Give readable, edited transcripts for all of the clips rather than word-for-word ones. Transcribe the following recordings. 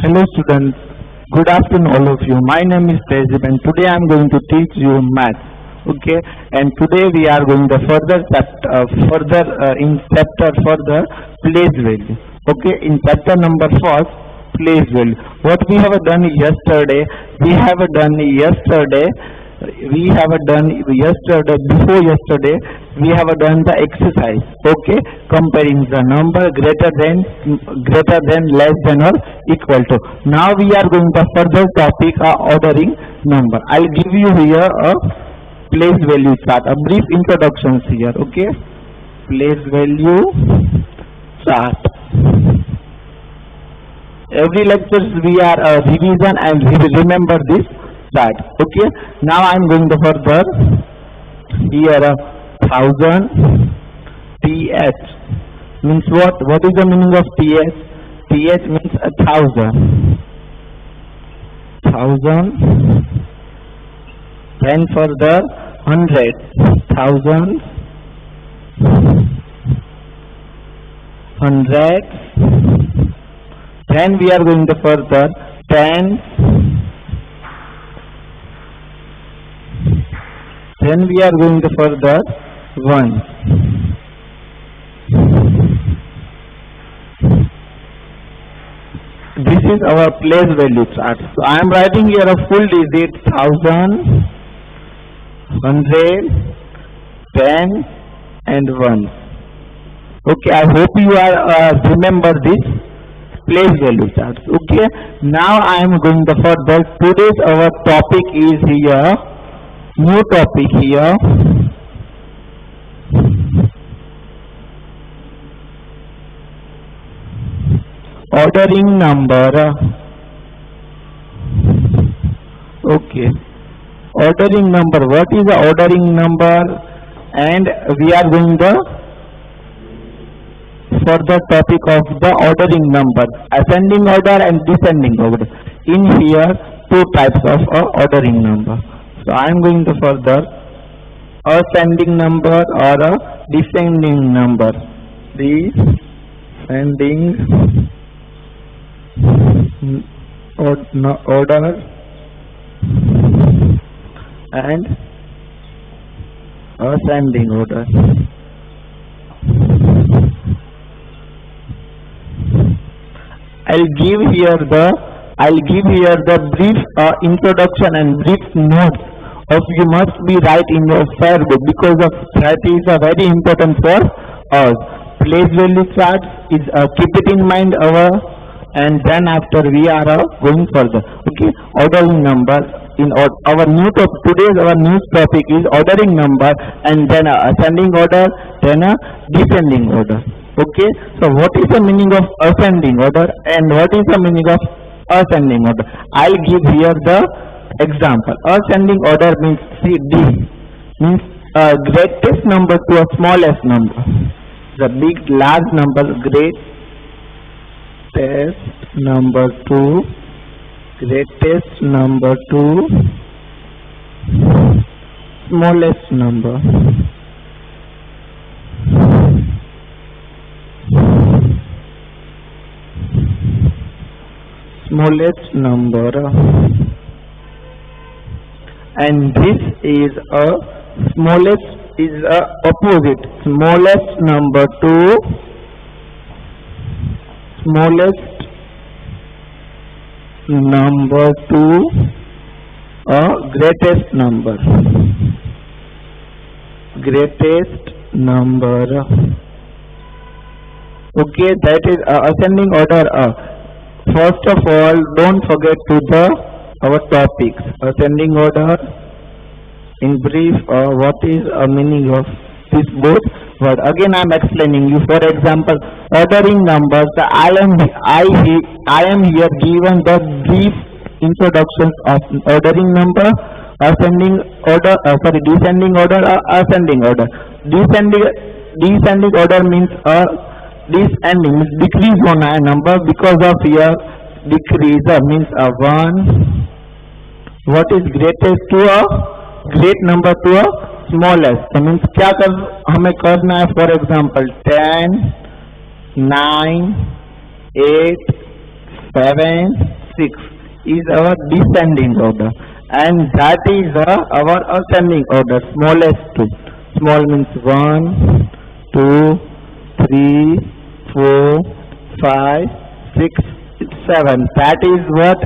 Hello students, good afternoon all of you. My name is Tejib and today I am going to teach you maths. Okay, and today we are going to in chapter for the place value. Okay, in chapter number 4, place value. What we have done yesterday, before yesterday, we have done the exercise. Okay, comparing the number greater than, less than, or equal to. Now we are going to further topic ordering number. I'll give you here a place value chart, a brief introduction here. Okay, place value chart. Every lectures we are revision and we will remember this chart. Okay, now I am going to further here 1000 th means what is the meaning of th means 1000 then further 100 hundreds, then we are going to further 10, then we are going to further 1. This is our place value chart. So I am writing here a full digit 1000, 100, 10 and 1. Okay, I hope you are remember this place value chart. Okay, now I am going to further. Today's our topic is here, new topic here. Ordering number. Okay, ordering number. What is the ordering number? And we are going to further topic of the ordering number, ascending order and descending order. In here, two types of ordering number. So I am going to further ascending number or a descending number. Descending order and ascending order. I'll give here the brief introduction and brief notes of you must be right in your fair book, because of that is very important for us. Place value chart is keep it in mind and then after we are going further. Okay, ordering number. In our new topic, today's our new topic is ordering number and then ascending order, then a descending order. Okay, so what is the meaning of ascending order and what is the meaning of ascending order? I'll give here the example. Ascending order means D means greatest number to a smallest number. The big large number, greatest number to smallest number. Smallest number, and this is a smallest is a opposite, smallest number to smallest number to a greatest number. Okay, that is ascending order. First of all, don't forget to our topics. Ascending order. In brief, what is a meaning of this both word? Again, I am explaining you. For example, ordering numbers. I am here given the brief introductions of ordering number, ascending order. Descending order, ascending order. Descending order means descending means decrease one number, because of here decrease means 1. What is greatest to a great number to a smallest? So means क्या हमें करना है? For example, 10, 9, 8, 7, 6 is our descending order, and that is our ascending order, smallest 2. Small means 1, 2, 3, 4, 5, 6, 7. That is what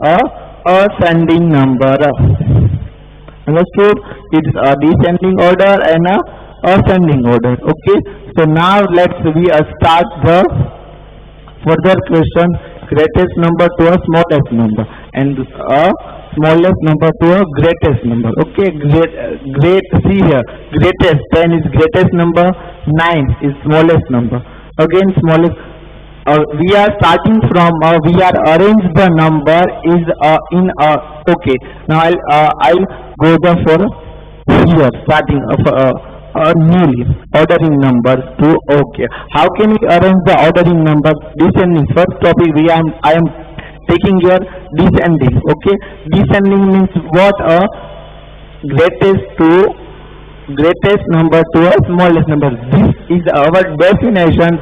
a ascending number. Understood? It's a descending order and a ascending order. Okay. So now let's start the further question. Greatest number to a smallest number, and a smallest number to a greatest number. Okay. Great. See here. Greatest 10 is greatest number. 9 is smallest number. Again smallest. We are starting from we are arrange the number is in okay. Now I'll go the for here starting of newly ordering numbers to okay. How can we arrange the ordering numbers? Descending. First topic I am taking your descending. Okay. Descending means what? A greatest number to a smallest number. This is our definition.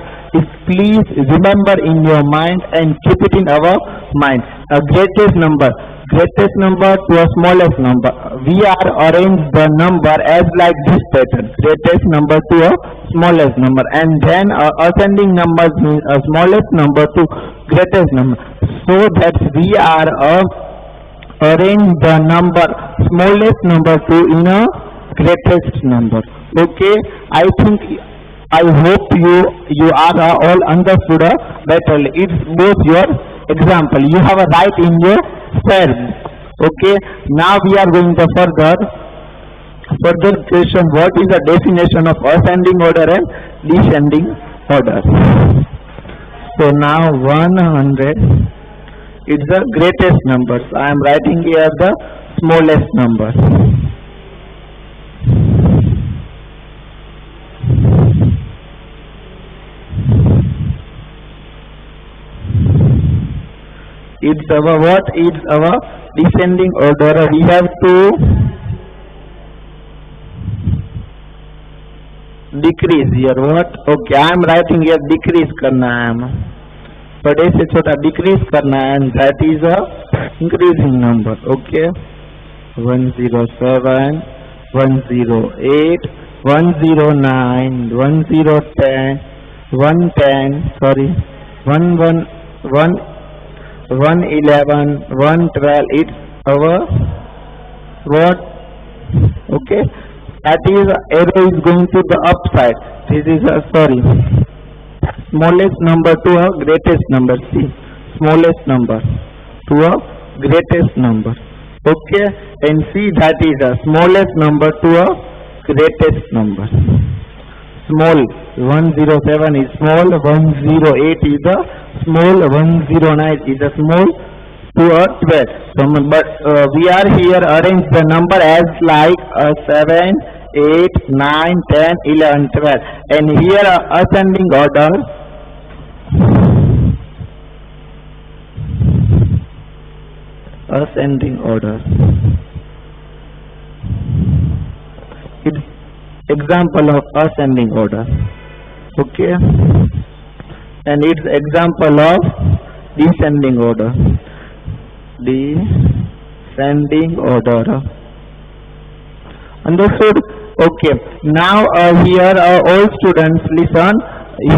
Please remember in your mind and keep it in our mind. A greatest number to a smallest number. We are arrange the number as like this pattern. Greatest number to a smallest number, and then ascending numbers means a smallest number to greatest number. So that we are arrange the number smallest number to in a greatest number. Okay. I hope you are all understood better. It's both your example. You have a right in your spare. Okay. Now we are going to further question. What is the definition of ascending order and descending order? So now 100 is the greatest number. So I am writing here the smallest number. It's our what? It's our descending order. We have to decrease here. What? Okay, I am writing here decrease करना है. बड़े से छोटा decrease करना है, and that is a increasing number. Okay. 107, 108, 109, 110, 110. Sorry, 111, 112. It's our what? Okay. That is arrow is going to the upside. This is a smallest number to a greatest number. See, smallest number to a greatest number. Okay, and see that is a smallest number to a greatest number. Small 107 is small, 108 is a small, 109 is a small to a 12. So, but we are here arrange the number as like 7, 8, 9, 10, 11, 12, and here ascending order. Ascending order. It's example of ascending order. Okay, and it's example of descending order. Descending order. Understood? Okay. Now here all students listen.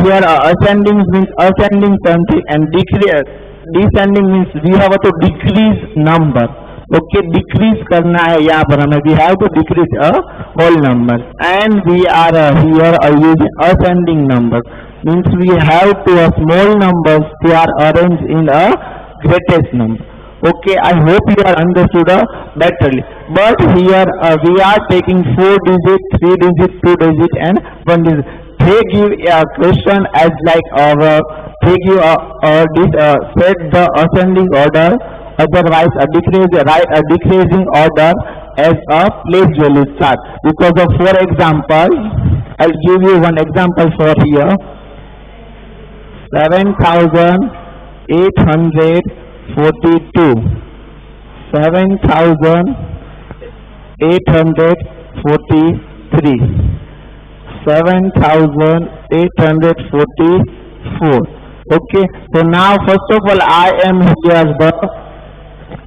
Here ascending means ascending something, and descending means we have to decrease number. Okay, decrease करना है यहाँ पर हमें. We have to decrease a whole number, and we are here using ascending number. Means we have to small numbers to are arranged in a greatest number. Okay, I hope you are understood betterly. But here we are taking 4 digit, 3 digit, 2 digit, and 1 digit. They give a question as like they give set the ascending order. Otherwise, write a decreasing order as a place value chart. Because of, for example, I'll give you one example for here. 7,842. 7,843. 7,844. Okay, so now first of all I am here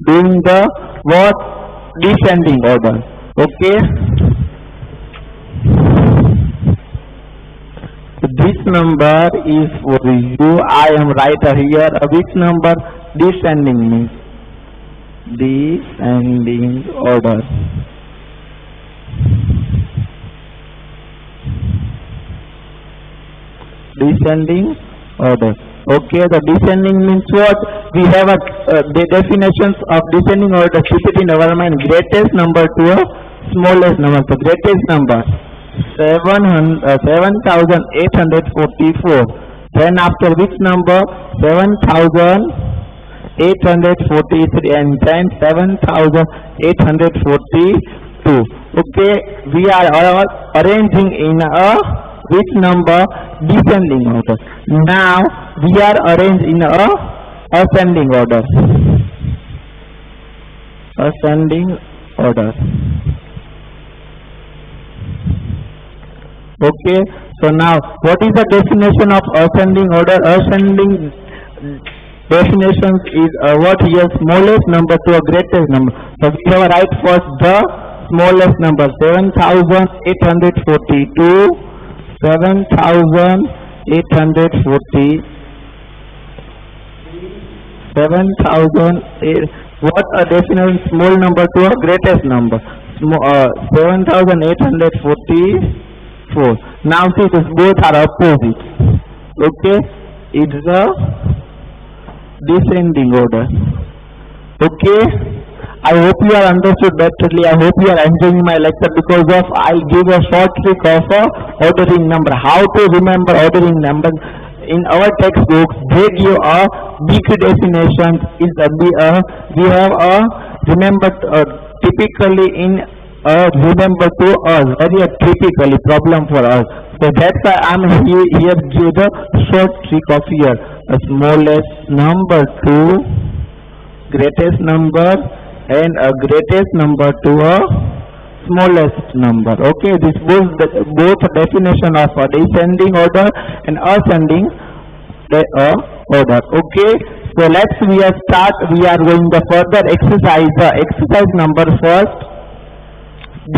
doing the what descending order. Okay, so this number is for you. I am right here. Which number? Descending means descending order. Descending order. Okay, the descending means what? We have the definitions of descending order. Keep it in our mind. Greatest number to a smallest number. The greatest number 7,844. Then after which number? 7,843, and then 7,842. Okay, we are all arranging in a which number? Descending order. Now we are arranged in a ascending order. Ascending order. Okay, so now what is the definition of ascending order? Ascending definitions is what here? Smallest number to a greatest number. So we have right first the smallest number 7,842, 7,840, 7,008. What a definition? Small number to a greatest number. 7,844. Now see, this both are opposites. Okay, it's a descending order. Okay, I hope you are understood betterly. I hope you are enjoying my lecture, because of I'll give a short trick of ordering number. How to remember ordering number? In our textbooks, they give a big definition. Is we have a remember typically in remember to us, very typically problem for us. So that's why I'm here give the short trick of here. A smallest number to greatest number, and a greatest number to a smallest number. Okay, this both definition of a descending order and ascending order. Okay, so we start. We are going the further exercise. Exercise number first. D.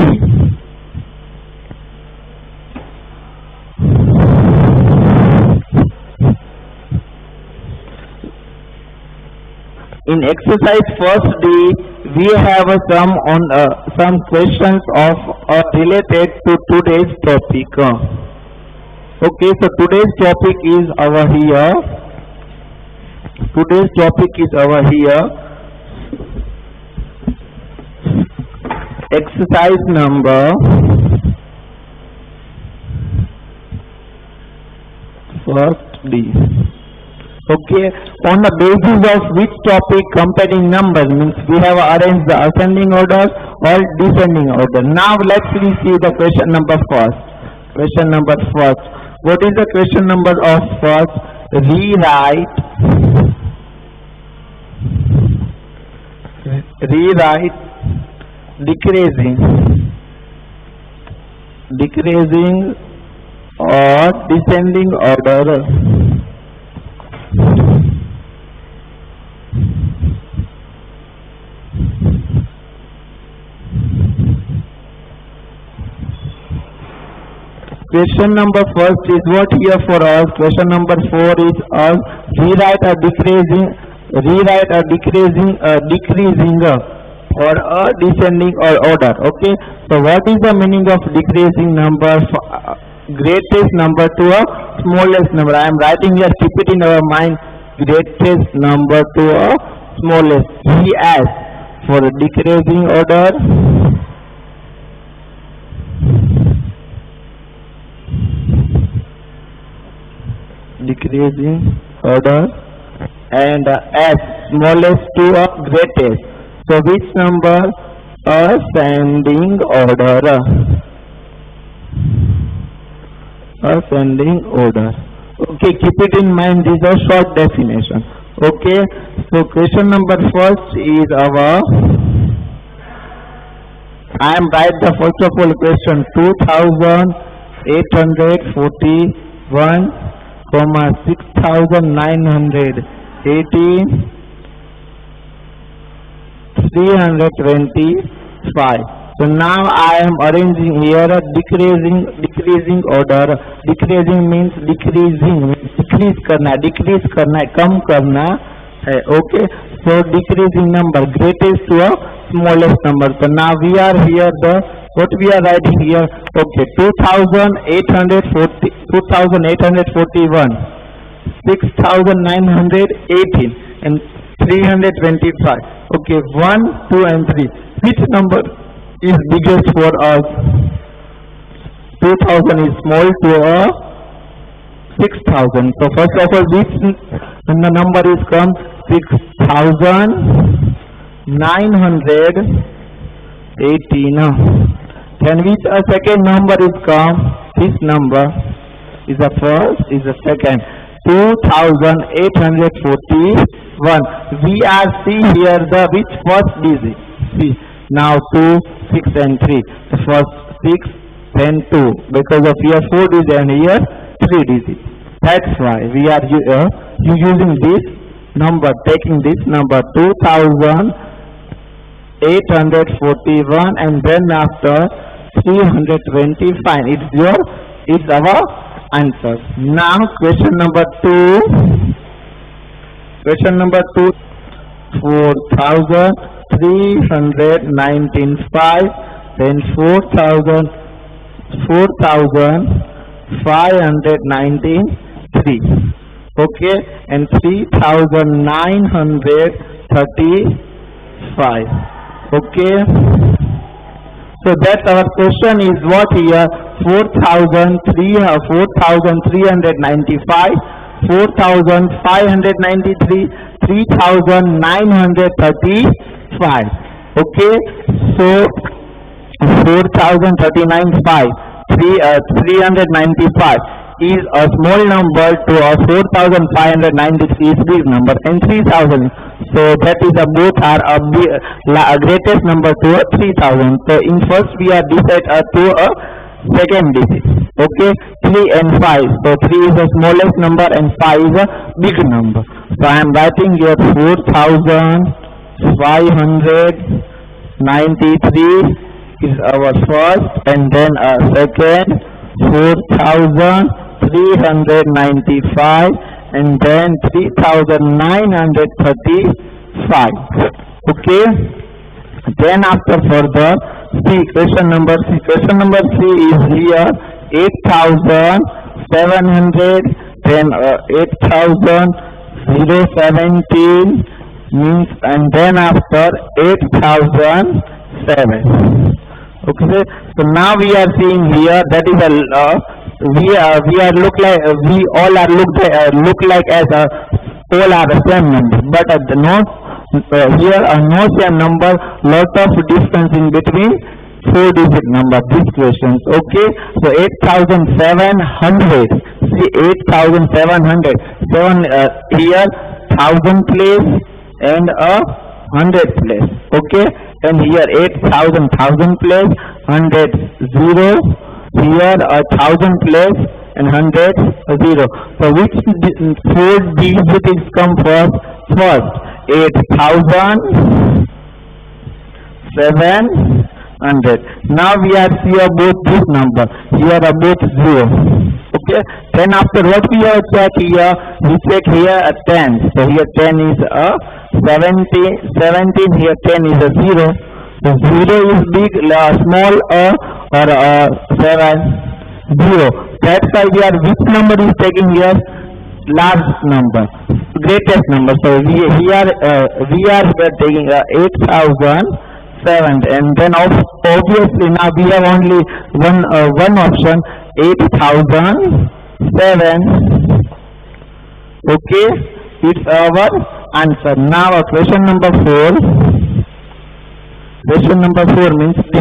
In exercise first D, we have some questions of related to today's topic. Okay, so today's topic is over here. Today's topic is over here. Exercise number first D. Okay, on the basis of which topic comparing numbers, means we have arranged the ascending order or descending order. Now let's see the question number first. Question number first. What is the question number of first? Rewrite decreasing or descending order. Question number first is what here for us. Question number 4 is us rewrite a decreasing or a descending order. Okay, so what is the meaning of decreasing number? Greatest number to a smallest number. I am writing here, keep it in our mind. Greatest number to a smallest. DS for decreasing order. Decreasing order, and S smallest to a greatest. So which number? Ascending order. Ascending order. Okay, keep it in mind. This is a short definition. Okay, so question number first is our. I am write the first of all question 2841. comma 6918 325. So now I am arranging here a decreasing order. Decreasing means decrease करना है, कम करना है. Okay, so decreasing number, greatest to a smallest number. So now we are here what we are writing here. Okay, 2841, 6918 and 325. Okay, 1, 2 and 3. Which number is biggest for us? 2000 is small to a 6000. So first of all, which the number is come? 6918. Then which a second number is come? This number is the first, is the second. 2841. We are see here the which first digit. See now 2, 6 and 3. The first 6, then 2. Because of here 4 digits and here 3 digits. That's why we are using this number, taking this number 2841 and then after 325. It's our answer. Now question number 2. Question number 2. 4319.5, then 4519.3. Okay, and 3935. Okay, so that's our question is what here? 4395, 4593, 3935. Okay, so 4039.5, 395 is a small number to a 4593 is big number, and 3000. So that is a both are a greatest number to a 3000. So in first we are decide to a second digit. Okay, 3 and 5. So 3 is the smallest number and 5 is a big number. So I am writing here 4593 is our first, and then a second 4395, and then 3935. Okay, then after further see question number C. Question number C is here 8700, then 8017 means, and then after 8007. Okay, so now we are seeing here that is a we all are look like as a all are the same number, but here are no same number, lot of difference in between 4 digit number these questions. Okay, so 8700. See 8700. 7 here 1000 place and a 100 place. Okay, and here 8000 place, 100 0. Here a 1000 place and 100 0. So which 4 digits come first? First 8700. Now we are see about this number. Here about 0. Okay. Then after what we have check here, we check here a 10. So here 10 is a 17. Here 10 is a 0. So 0 is big, small or 7, 0. That's why we are which number is taking here? Large number, greatest number. So we are taking 8007, and then obviously now we have only one option, 8007. Okay, it's our answer. Now question number 4. Question number 4 means D.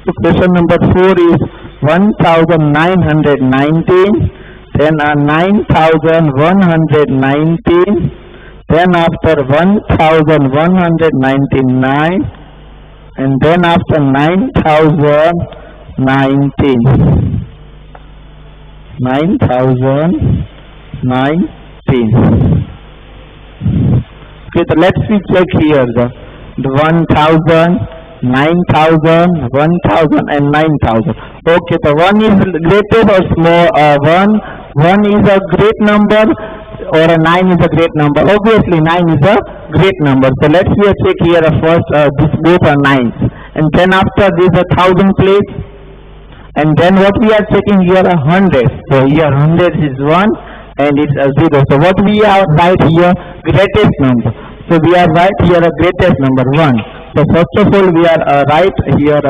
So question number 4 is 1919, then 9119, then after 1199, and then after 9019. 9,019. Okay, so let's see check here the 1,000, 9,000, 1,000 and 9,000. Okay, so 1 is greatest or small, 1 is a great number or a 9 is a great number. Obviously 9 is a great number. So let's see a check here first, this both are 9s. And then after this a 1,000 place. And then what we are checking here, 100. So here 100 is 1 and it's a 0. So what we are right here, greatest number. So we are right here a greatest number 1. So first of all we are right here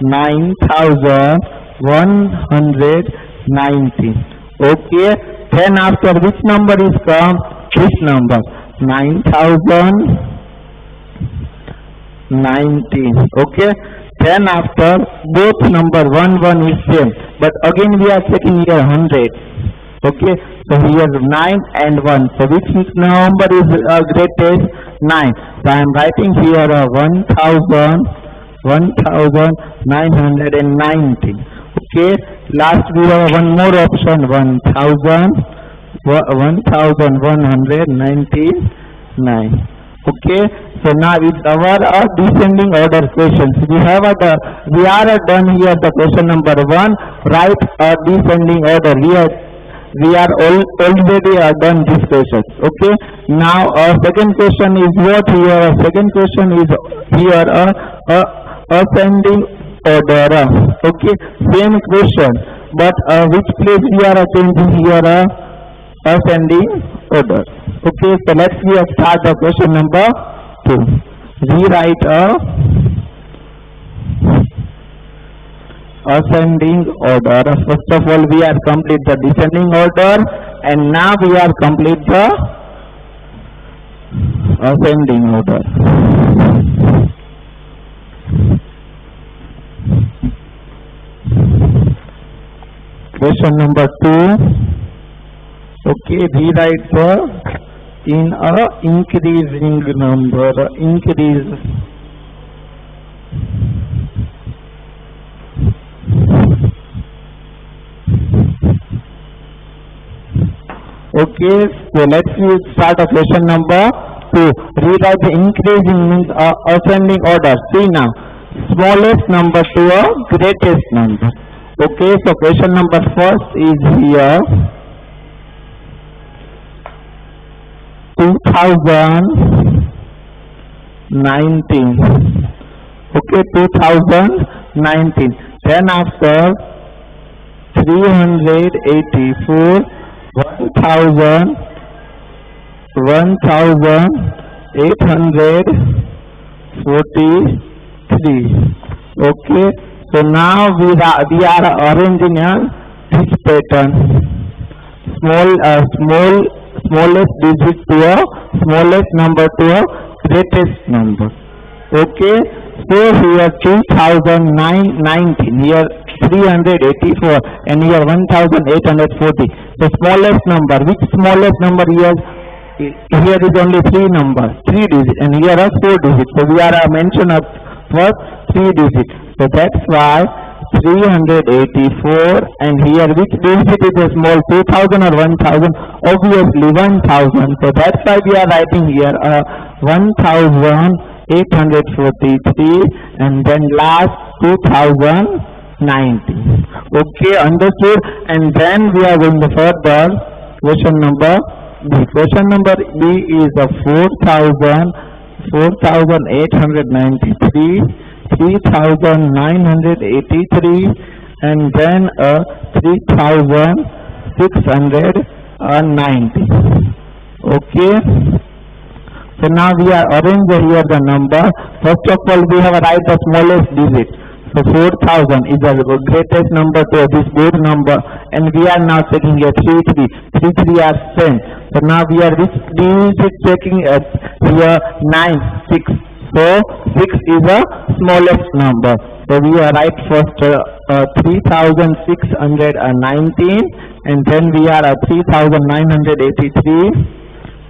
9,119. Okay. Then after which number is come? This number 9,019. Okay. Then after both number 1 is same, but again we are checking here 100. Okay, so here 9 and 1. So which number is greatest? 9. So I am writing here 1,919. Okay, last we have one more option, 1,199. Okay, so now it's our descending order questions. We are done here the question number 1. Write a descending order. We are already done this question. Okay, now second question is what here? Second question is here ascending order. Okay, same question, but which place we are changing here? Ascending order. Okay, so let's start the question number 2. Rewrite ascending order. First of all, we are complete the descending order, and now we are complete the ascending order. Question number 2. Okay, rewrite in a increasing number. Increase. Okay, so let's start a question number 2. Rewrite the increasing means ascending order. See now, smallest number to a greatest number. Okay, so question number first is here 2019. Okay, 2019. Then after 384, 1,843. Okay, so now we are arranging this pattern. Smallest digit to a smallest number to a greatest number. Okay, so here 2019, here 384, and here 1,840. The smallest number. Which smallest number here? Here is only 3 numbers, 3 digits, and here are 4 digits. So we are mention of first 3 digits. So that's why 384, and here which digit is a small, 2000 or 1000? Obviously 1000. So that's why we are writing here 1,843, and then last 2019. Okay, understood? And then we are going to further question number B. Question number B is a 4,893, 3,983, and then 3,690. Okay, so now we are arrange here the number. First of all, we have write the smallest digit. So 4,000 is the greatest number to this both number, and we are now checking here 3 are same. So now we are which digit checking here 9, 6. So 6 is the smallest number. So we are write first 3,619, and then we are at 3,983,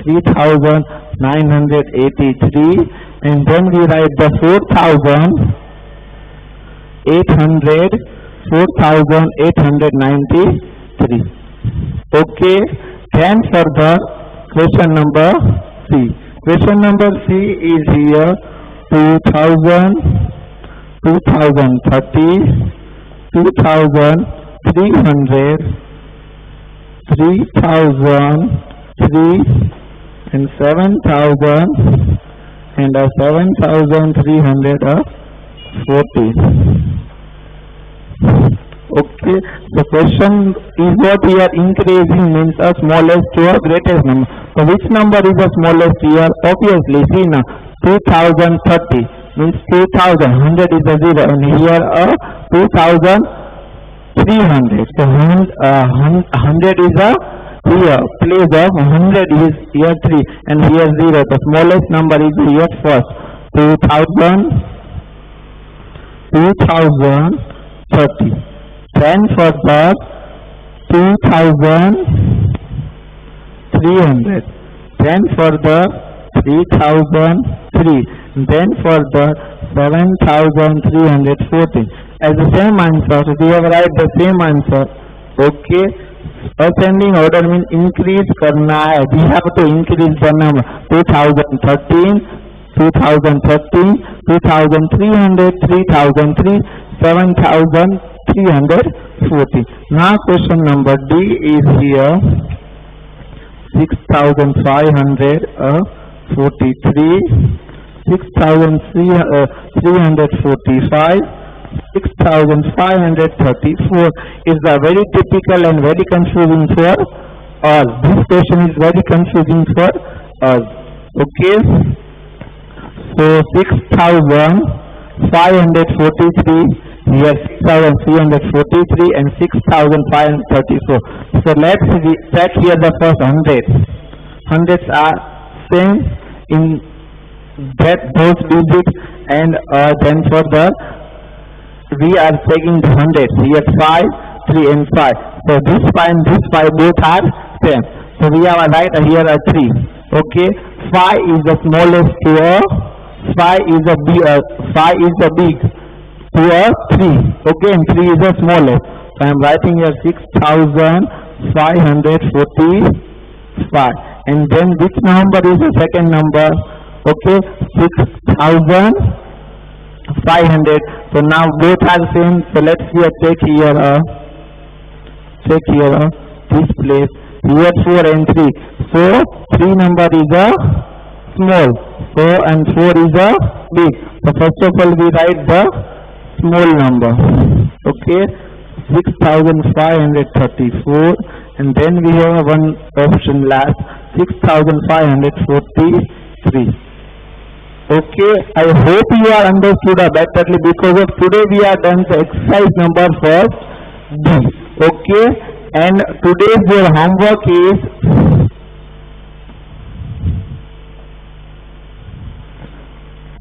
3,983, and then we write the 4,893. Okay, then further question number C. Question number C is here 2000, 2030, 2300, 3003 and 7000 and 7340. Okay, the question is what we are increasing means a smallest to a greatest number. So which number is the smallest here? Obviously, see now, 2030 means 2000, 100 is a 0 and here a 2300. So 100 is a here, place of 100 is here 3 and here 0. The smallest number is here first, 2030. Then for the 2300, then for the 3003, then for the 7340. As the same answer, we have write the same answer. Okay, ascending order means increase करना है. We have to increase the number. 2013, 2013, 2300, 3003, 7340. Now question number D is here 6543, 6345, 6534 is a very typical and very confusing for us. This question is very confusing for us. Okay, so 6543, here 6343 and 6534. So let's check here the first hundreds. Hundreds are same in that those digits, and then for the we are taking the hundreds here 5, 3 and 5. So this 5 and this 5 both are same. So we have a right here a 3. Okay, 5 is the smallest to a 5 is a big to a 3. Okay, and 3 is the smallest. So I am writing here 6545. And then which number is the second number? Okay, 6500. So now both are same. So let's check here this place. Here 4 and 3. So 3 number is a small. So and 4 is a big. So first of all we write the small number. Okay, 6534, and then we have one option last, 6543. Okay, I hope you are understood betterly, because of today we are done the exercise number first D. Okay, and today's your homework is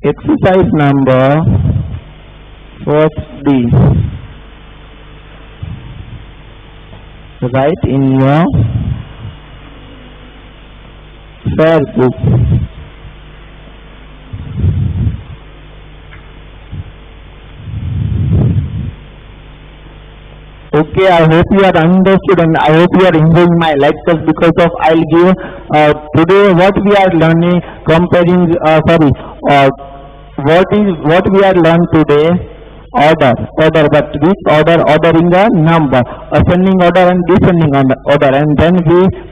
exercise number first D. Write in your fair book. Okay, I hope you are understood and I hope you are enjoying my lectures, because of I'll give today what we are learning, comparing what we are learned today, order, but which order? Ordering a number, ascending order and descending order. And then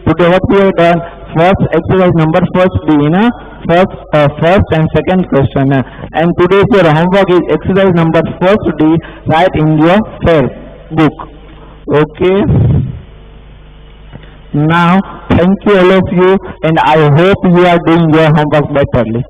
today what we have done, first exercise number first D in a first and second question, and today's your homework is exercise number first D. Write in your fair book. Okay, now thank you all of you, and I hope you are doing your homework betterly.